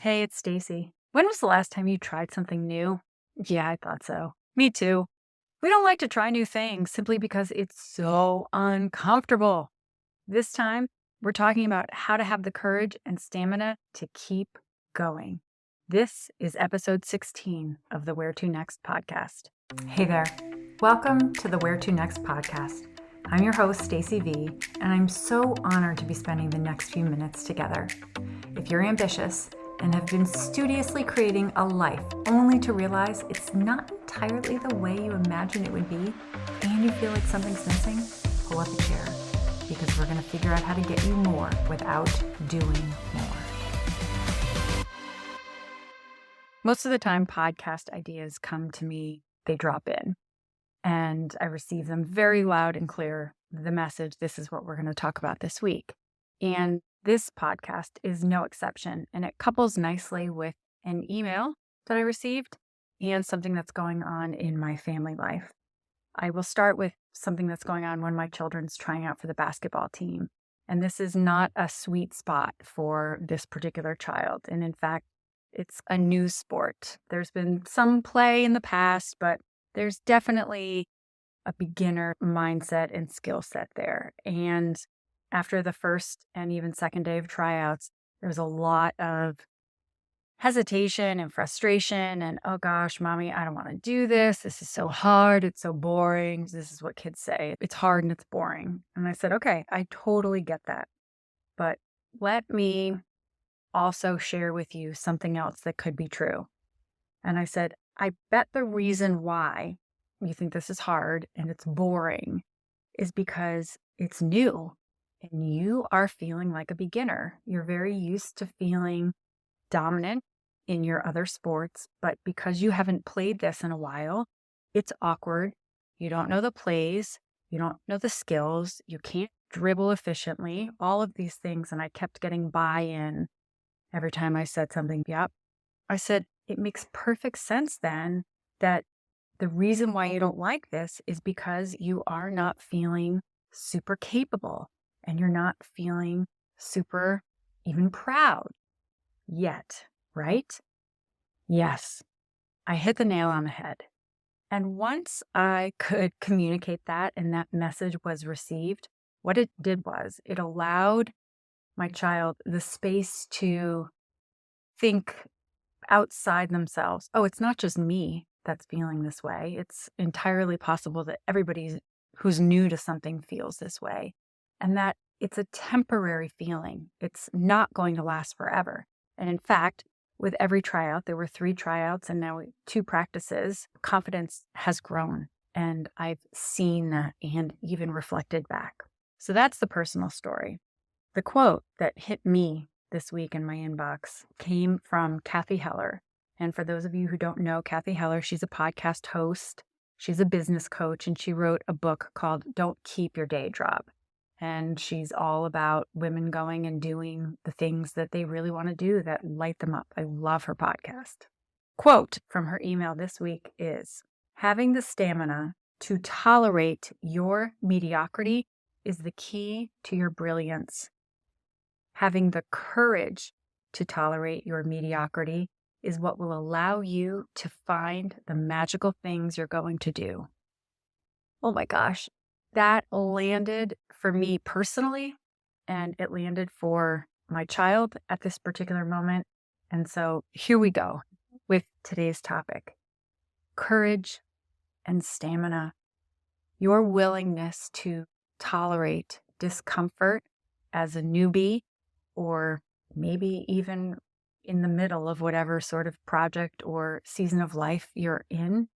Hey, it's Stacey. When was the last time you tried something new? Yeah, I thought so. Me too. We don't like to try new things simply because it's so uncomfortable. This time, we're talking about how to have the courage and stamina to keep going. This is episode 16 of the Where to Next podcast. Hey there. Welcome to the Where to Next podcast. I'm your host, Stacey V, and I'm so honored to be spending the next few minutes together. If you're ambitious and have been studiously creating a life only to realize it's not entirely the way you imagine it would be, and you feel like something's missing, pull up a chair, because we're going to figure out how to get you more without doing more. Most of the time, podcast ideas come to me, they drop in, and I receive them very loud and clear. The message, this is what we're going to talk about this week. And this podcast is no exception, and it couples nicely with an email that I received and something that's going on in my family life. I will start with something that's going on when my children's trying out for the basketball team. And this is not a sweet spot for this particular child. And in fact, it's a new sport. There's been some play in the past, but there's definitely a beginner mindset and skill set there. And after the first and even second day of tryouts, there's a lot of hesitation and frustration and, oh gosh, mommy, I don't want to do this. This is so hard. It's so boring. This is what kids say. It's hard and it's boring. And I said, okay, I totally get that. But let me also share with you something else that could be true. And I said, I bet the reason why you think this is hard and it's boring is because it's new. And you are feeling like a beginner. You're very used to feeling dominant in your other sports, but because you haven't played this in a while, it's awkward. You don't know the plays. You don't know the skills. You can't dribble efficiently, all of these things. And I kept getting buy-in every time I said something. Yep. I said, it makes perfect sense then that the reason why you don't like this is because you are not feeling super capable. And you're not feeling super even proud yet, right? Yes, I hit the nail on the head. And once I could communicate that and that message was received, what it did was it allowed my child the space to think outside themselves. Oh, it's not just me that's feeling this way. It's entirely possible that everybody who's new to something feels this way. And that it's a temporary feeling. It's not going to last forever. And in fact, with every tryout, there were 3 tryouts and now 2 practices, confidence has grown. And I've seen that and even reflected back. So that's the personal story. The quote that hit me this week in my inbox came from Cathy Heller. And for those of you who don't know Cathy Heller, she's a podcast host. She's a business coach, and she wrote a book called Don't Keep Your Day Job. And she's all about women going and doing the things that they really want to do that light them up. I love her podcast. Quote from her email this week is, having the stamina to tolerate your mediocrity is the key to your brilliance. Having the courage to tolerate your mediocrity is what will allow you to find the magical things you're going to do. Oh my gosh. That landed for me personally, and it landed for my child at this particular moment. And so here we go with today's topic, courage and stamina, your willingness to tolerate discomfort as a newbie, or maybe even in the middle of whatever sort of project or season of life you're in.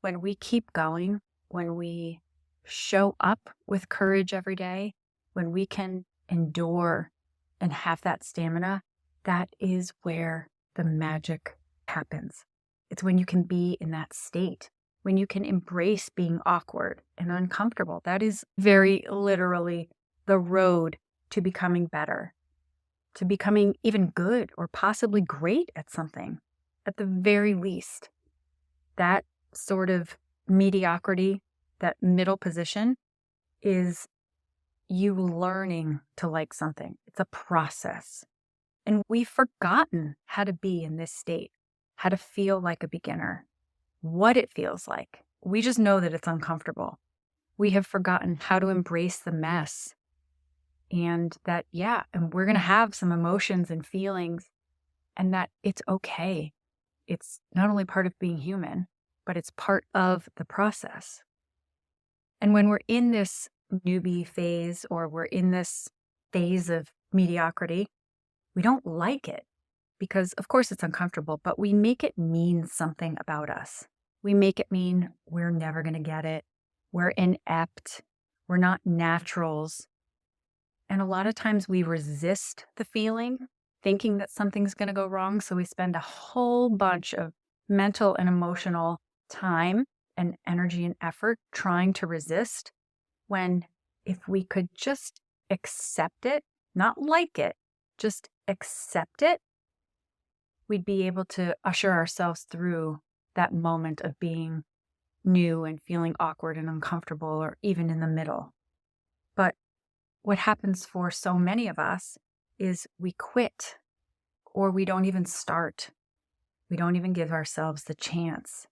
When we keep going, when we show up with courage every day, when we can endure and have that stamina, that is where the magic happens. It's when you can be in that state, when you can embrace being awkward and uncomfortable. That is very literally the road to becoming better, to becoming even good or possibly great at something, at the very least. That sort of mediocrity, that middle position, is you learning to like something. It's a process. And we've forgotten how to be in this state, how to feel like a beginner, what it feels like. We just know that it's uncomfortable. We have forgotten how to embrace the mess. And that, and we're going to have some emotions and feelings, and that it's okay. It's not only part of being human, but it's part of the process. And when we're in this newbie phase, or we're in this phase of mediocrity, we don't like it because, of course, it's uncomfortable, but we make it mean something about us. We make it mean we're never going to get it. We're inept. We're not naturals. And a lot of times we resist the feeling, thinking that something's going to go wrong. So we spend a whole bunch of mental and emotional time and energy and effort trying to resist, when if we could just accept it, not like it, just accept it, we'd be able to usher ourselves through that moment of being new and feeling awkward and uncomfortable, or even in the middle. But what happens for so many of us is we quit, or we don't even start. We don't even give ourselves the chance.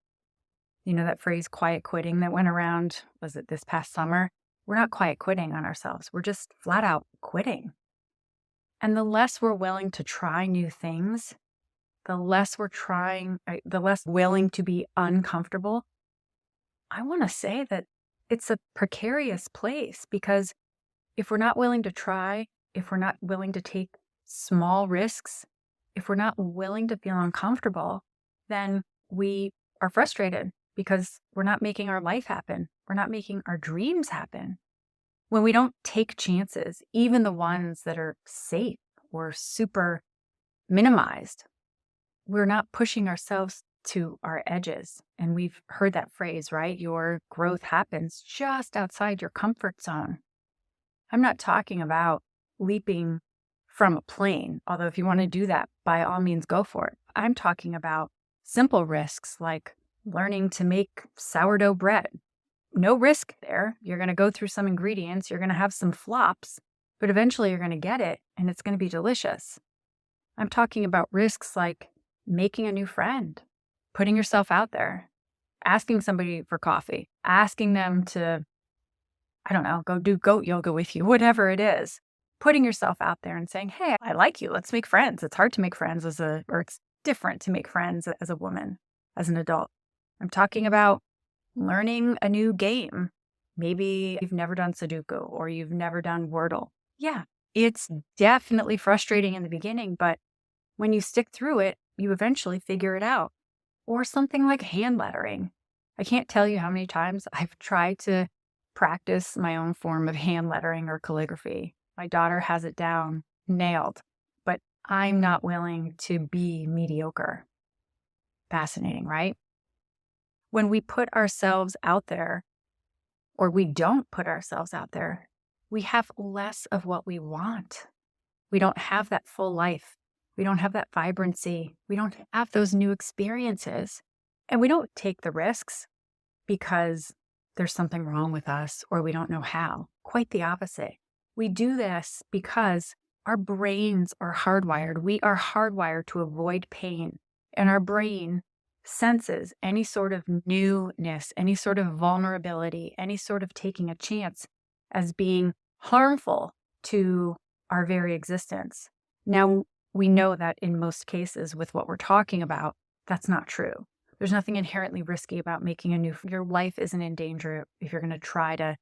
You know that phrase, quiet quitting, that went around, was it this past summer? We're not quiet quitting on ourselves. We're just flat out quitting. And the less we're willing to try new things, the less the less willing to be uncomfortable. I want to say that it's a precarious place, because if we're not willing to try, if we're not willing to take small risks, if we're not willing to feel uncomfortable, then we are frustrated because we're not making our life happen. We're not making our dreams happen. When we don't take chances, even the ones that are safe or super minimized, we're not pushing ourselves to our edges. And we've heard that phrase, right? Your growth happens just outside your comfort zone. I'm not talking about leaping from a plane, although if you want to do that, by all means, go for it. I'm talking about simple risks like learning to make sourdough bread. No risk there. You're going to go through some ingredients, you're going to have some flops, but eventually you're going to get it and it's going to be delicious. I'm talking about risks like making a new friend, putting yourself out there, asking somebody for coffee, asking them to, I don't know, go do goat yoga with you, whatever it is. Putting yourself out there and saying, hey, I like you. Let's make friends. It's hard to make friends or it's different to make friends as a woman, as an adult. I'm talking about learning a new game. Maybe you've never done Sudoku or you've never done Wordle. Yeah, it's definitely frustrating in the beginning, but when you stick through it, you eventually figure it out. Or something like hand lettering. I can't tell you how many times I've tried to practice my own form of hand lettering or calligraphy. My daughter has it down, nailed, but I'm not willing to be mediocre. Fascinating, right? When we put ourselves out there, or we don't put ourselves out there, we have less of what we want. We don't have that full life. We don't have that vibrancy. We don't have those new experiences. And we don't take the risks because there's something wrong with us or we don't know how. Quite the opposite. We do this because our brains are hardwired. We are hardwired to avoid pain. And our brain senses any sort of newness, any sort of vulnerability, any sort of taking a chance as being harmful to our very existence. Now, we know that in most cases with what we're talking about, that's not true. There's nothing inherently risky about making your life isn't in danger if you're going to try to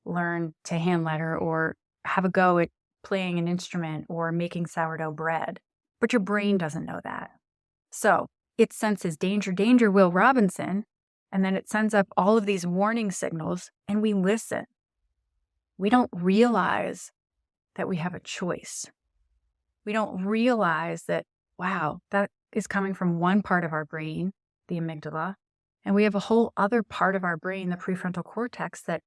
learn to hand letter or have a go at playing an instrument or making sourdough bread. But your brain doesn't know that. So it senses danger, danger, Will Robinson, and then it sends up all of these warning signals and we listen. We don't realize that we have a choice. We don't realize that, wow, that is coming from one part of our brain, the amygdala, and we have a whole other part of our brain, the prefrontal cortex, that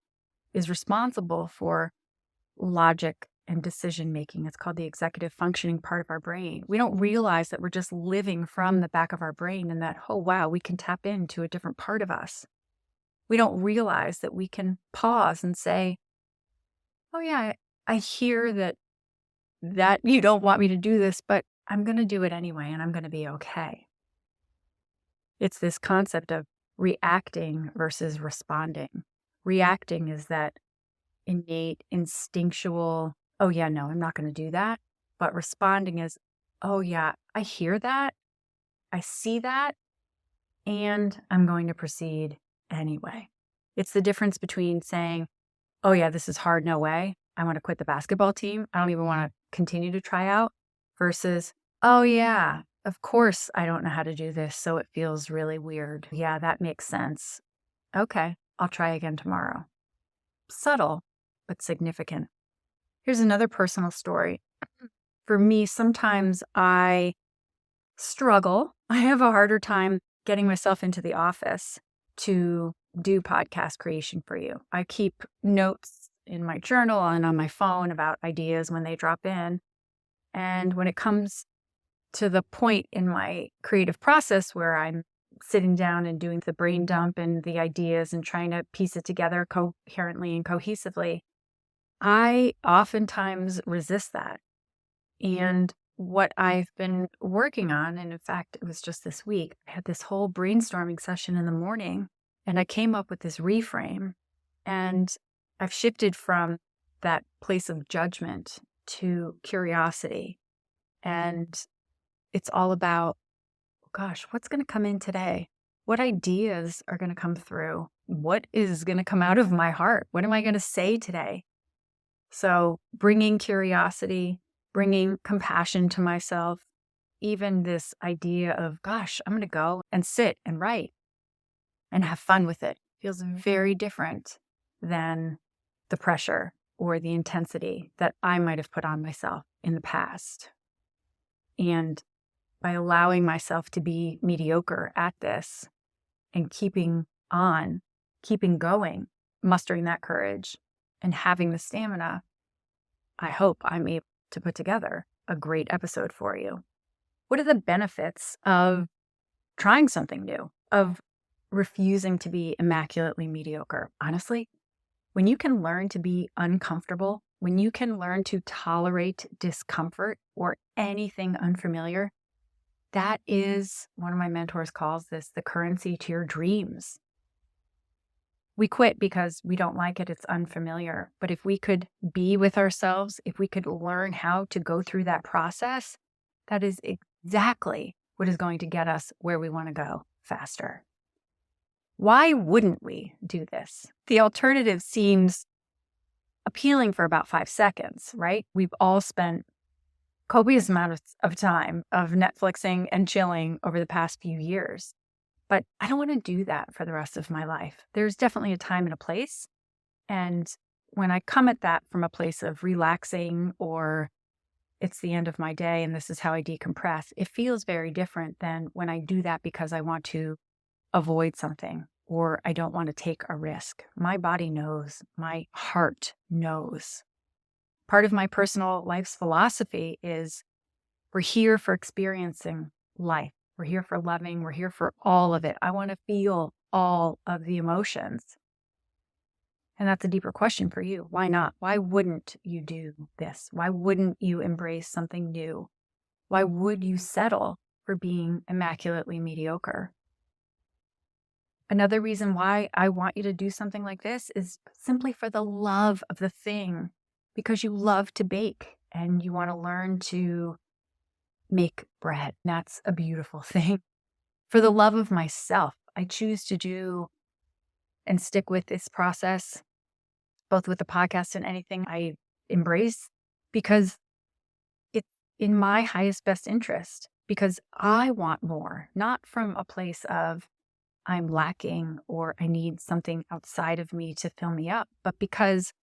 is responsible for logic and decision-making. It's called the executive functioning part of our brain. We don't realize that we're just living from the back of our brain and that, oh, wow, we can tap into a different part of us. We don't realize that we can pause and say, oh, yeah, I hear that you don't want me to do this, but I'm going to do it anyway, and I'm going to be okay. It's this concept of reacting versus responding. Reacting is that innate, instinctual, oh yeah, no, I'm not going to do that. But responding is, oh yeah, I hear that, I see that, and I'm going to proceed anyway. It's the difference between saying, oh yeah, this is hard, no way, I want to quit the basketball team, I don't even want to continue to try out, versus, oh yeah, of course I don't know how to do this, so it feels really weird. Yeah, that makes sense. Okay, I'll try again tomorrow. Subtle, but significant. Here's another personal story. For me, sometimes I struggle. I have a harder time getting myself into the office to do podcast creation for you. I keep notes in my journal and on my phone about ideas when they drop in. And when it comes to the point in my creative process where I'm sitting down and doing the brain dump and the ideas and trying to piece it together coherently and cohesively, I oftentimes resist that. And what I've been working on, and in fact, it was just this week, I had this whole brainstorming session in the morning, and I came up with this reframe. And I've shifted from that place of judgment to curiosity. And it's all about, gosh, what's going to come in today? What ideas are going to come through? What is going to come out of my heart? What am I going to say today? So bringing curiosity, bringing compassion to myself, even this idea of, gosh, I'm going to go and sit and write and have fun with it feels very different than the pressure or the intensity that I might have put on myself in the past. And by allowing myself to be mediocre at this and keeping on, keeping going, mustering that courage and having the stamina, I hope I'm able to put together a great episode for you. What are the benefits of trying something new, of refusing to be immaculately mediocre? Honestly, when you can learn to be uncomfortable, when you can learn to tolerate discomfort or anything unfamiliar, that is, one of my mentors calls this the currency to your dreams. We quit because we don't like it, it's unfamiliar. But if we could be with ourselves, if we could learn how to go through that process, that is exactly what is going to get us where we want to go faster. Why wouldn't we do this? The alternative seems appealing for about 5 seconds, right? We've all spent copious amounts of time of Netflixing and chilling over the past few years. But I don't want to do that for the rest of my life. There's definitely a time and a place. And when I come at that from a place of relaxing, or it's the end of my day and this is how I decompress, it feels very different than when I do that because I want to avoid something or I don't want to take a risk. My body knows, my heart knows. Part of my personal life's philosophy is we're here for experiencing life. We're here for loving. We're here for all of it. I want to feel all of the emotions. And that's a deeper question for you. Why not? Why wouldn't you do this? Why wouldn't you embrace something new? Why would you settle for being immaculately mediocre? Another reason why I want you to do something like this is simply for the love of the thing, because you love to bake and you want to learn to make bread. That's a beautiful thing. For the love of myself, I choose to do and stick with this process, both with the podcast and anything I embrace, because it's in my highest best interest, because I want more, not from a place of I'm lacking or I need something outside of me to fill me up, but because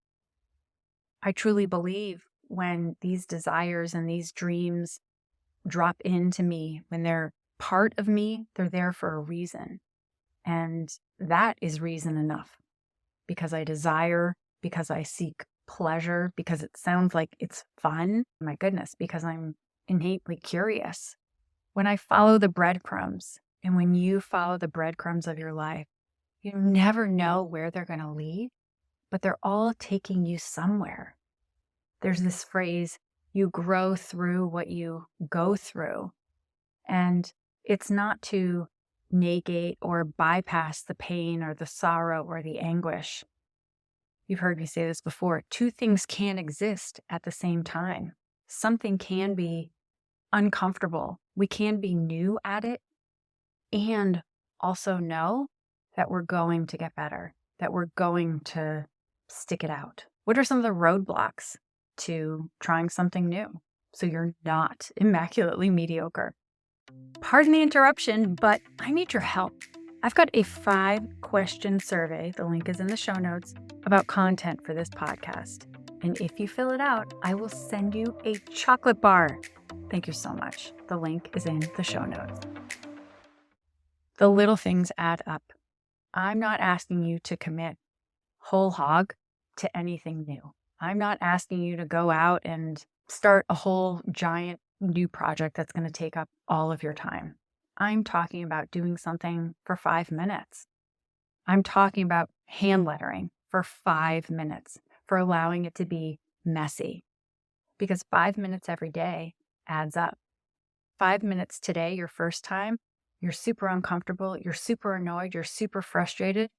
I truly believe when these desires and these dreams drop into me, when they're part of me, they're there for a reason. And that is reason enough, because I desire, because I seek pleasure, because it sounds like it's fun. My goodness, because I'm innately curious. When I follow the breadcrumbs, and when you follow the breadcrumbs of your life, you never know where they're going to lead, but they're all taking you somewhere. There's this phrase, You grow through what you go through. And it's not to negate or bypass the pain or the sorrow or the anguish. You've heard me say this before. Two things can exist at the same time. Something can be uncomfortable. We can be new at it and also know that we're going to get better, that we're going to stick it out. What are some of the roadblocks to trying something new so you're not immaculately mediocre? Pardon the interruption, but I need your help. I've got a 5-question survey, the link is in the show notes, about content for this podcast. And if you fill it out, I will send you a chocolate bar. Thank you so much. The link is in the show notes. The little things add up. I'm not asking you to commit whole hog to anything new. I'm not asking you to go out and start a whole giant new project that's going to take up all of your time. I'm talking about doing something for 5 minutes. I'm talking about hand lettering for 5 minutes, for allowing it to be messy. Because 5 minutes every day adds up. 5 minutes today, your first time, you're super uncomfortable, you're super annoyed, you're super frustrated.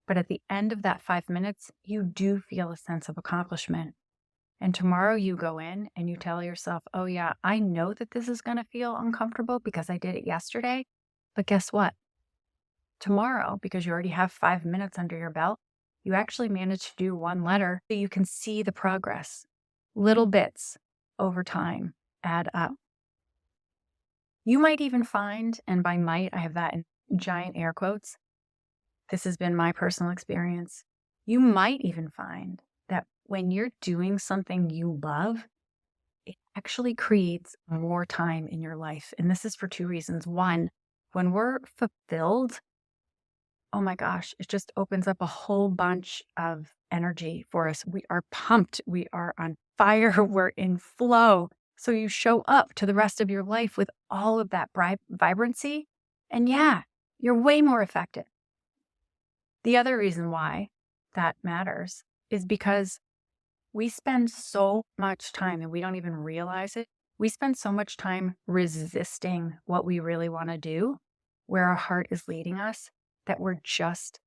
But at the end of that 5 minutes, you do feel a sense of accomplishment. And tomorrow you go in and you tell yourself, oh yeah, I know that this is going to feel uncomfortable because I did it yesterday. But guess what? Tomorrow, because you already have 5 minutes under your belt, you actually managed to do 1 letter so you can see the progress. Little bits over time add up. You might even find, and by might, I have that in giant air quotes, this has been my personal experience. You might even find that when you're doing something you love, it actually creates more time in your life. And this is for 2 reasons. 1, when we're fulfilled, oh my gosh, it just opens up a whole bunch of energy for us. We are pumped. We are on fire. We're in flow. So you show up to the rest of your life with all of that vibrancy. And yeah, you're way more effective. The other reason why that matters is because we spend so much time, and we don't even realize it, we spend so much time resisting what we really want to do, where our heart is leading us, that we're just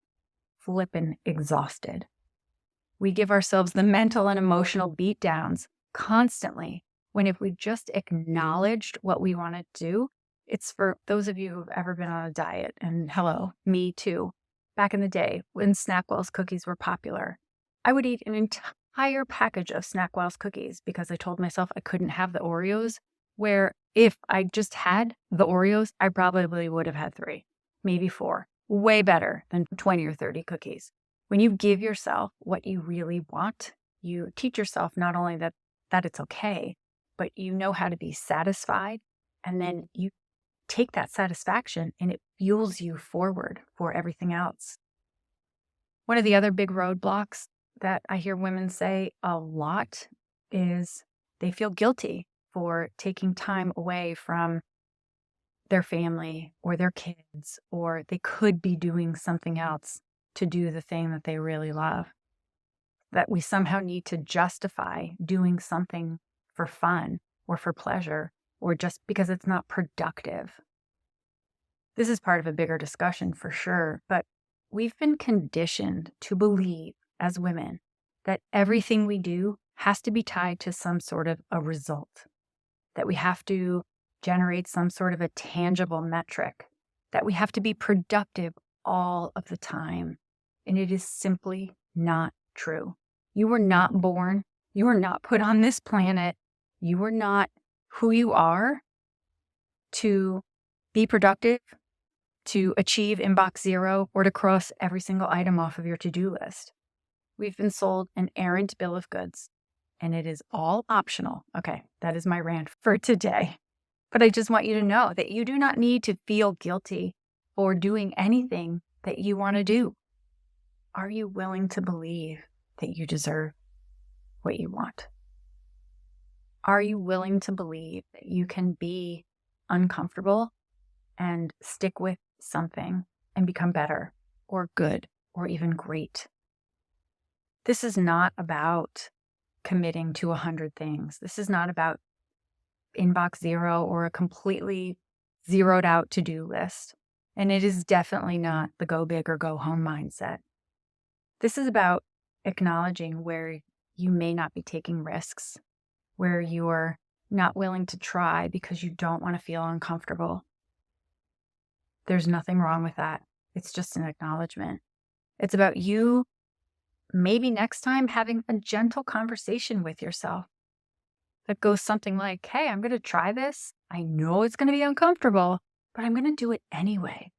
flippin' exhausted. We give ourselves the mental and emotional beatdowns constantly, when if we just acknowledged what we want to do, it's for those of you who've ever been on a diet, and hello, me too. Back in the day, when Snackwell's cookies were popular, I would eat an entire package of Snackwell's cookies because I told myself I couldn't have the Oreos, where if I just had the Oreos, I probably would have had 3, maybe 4. Way better than 20 or 30 cookies. When you give yourself what you really want, you teach yourself not only that it's okay, but you know how to be satisfied, and then you take that satisfaction and it fuels you forward for everything else. One of the other big roadblocks that I hear women say a lot is they feel guilty for taking time away from their family or their kids, or they could be doing something else to do the thing that they really love. That we somehow need to justify doing something for fun or for pleasure, or just because it's not productive. This is part of a bigger discussion for sure, but we've been conditioned to believe as women that everything we do has to be tied to some sort of a result, that we have to generate some sort of a tangible metric, that we have to be productive all of the time. And it is simply not true. You were not born. You were not put on this planet. You were not who you are to be productive, to achieve inbox 0, or to cross every single item off of your to-do list. We've been sold an errant bill of goods, and it is all optional. Okay, that is my rant for today. But I just want you to know that you do not need to feel guilty for doing anything that you want to do. Are you willing to believe that you deserve what you want? Are you willing to believe that you can be uncomfortable and stick with something and become better or good or even great? This is not about committing to 100 things. This is not about inbox zero or a completely zeroed out to-do list. And it is definitely not the go big or go home mindset. This is about acknowledging where you may not be taking risks, where you're not willing to try because you don't want to feel uncomfortable. There's nothing wrong with that. It's just an acknowledgement. It's about you maybe next time having a gentle conversation with yourself that goes something like, hey, I'm going to try this. I know it's going to be uncomfortable, but I'm going to do it anyway.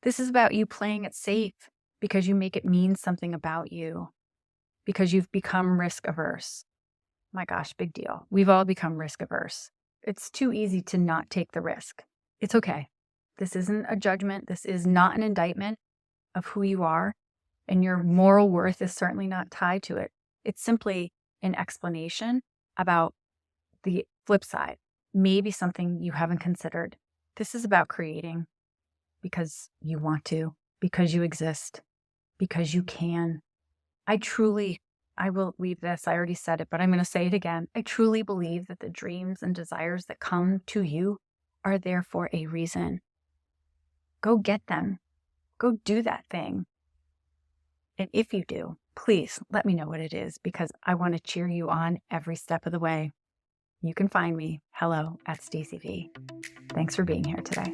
This is about you playing it safe because you make it mean something about you, because you've become risk averse. My gosh, big deal. We've all become risk averse. It's too easy to not take the risk. It's okay. This isn't a judgment. This is not an indictment of who you are, and your moral worth is certainly not tied to it. It's simply an explanation about the flip side, maybe something you haven't considered. This is about creating because you want to, because you exist, because you can. I will leave this, I already said it, but I'm going to say it again. I truly believe that the dreams and desires that come to you are there for a reason. Go get them. Go do that thing. And if you do, please let me know what it is, because I want to cheer you on every step of the way. You can find me, hello@StaceyV. Thanks for being here today.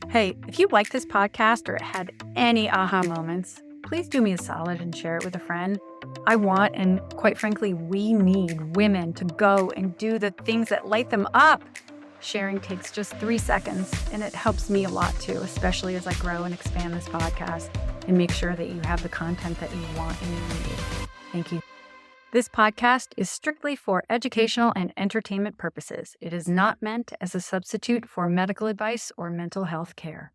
Hey, if you like this podcast or had any aha moments, please do me a solid and share it with a friend. I want, and quite frankly, we need women to go and do the things that light them up. Sharing takes just 3 seconds, and it helps me a lot too, especially as I grow and expand this podcast and make sure that you have the content that you want and you need. Thank you. This podcast is strictly for educational and entertainment purposes. It is not meant as a substitute for medical advice or mental health care.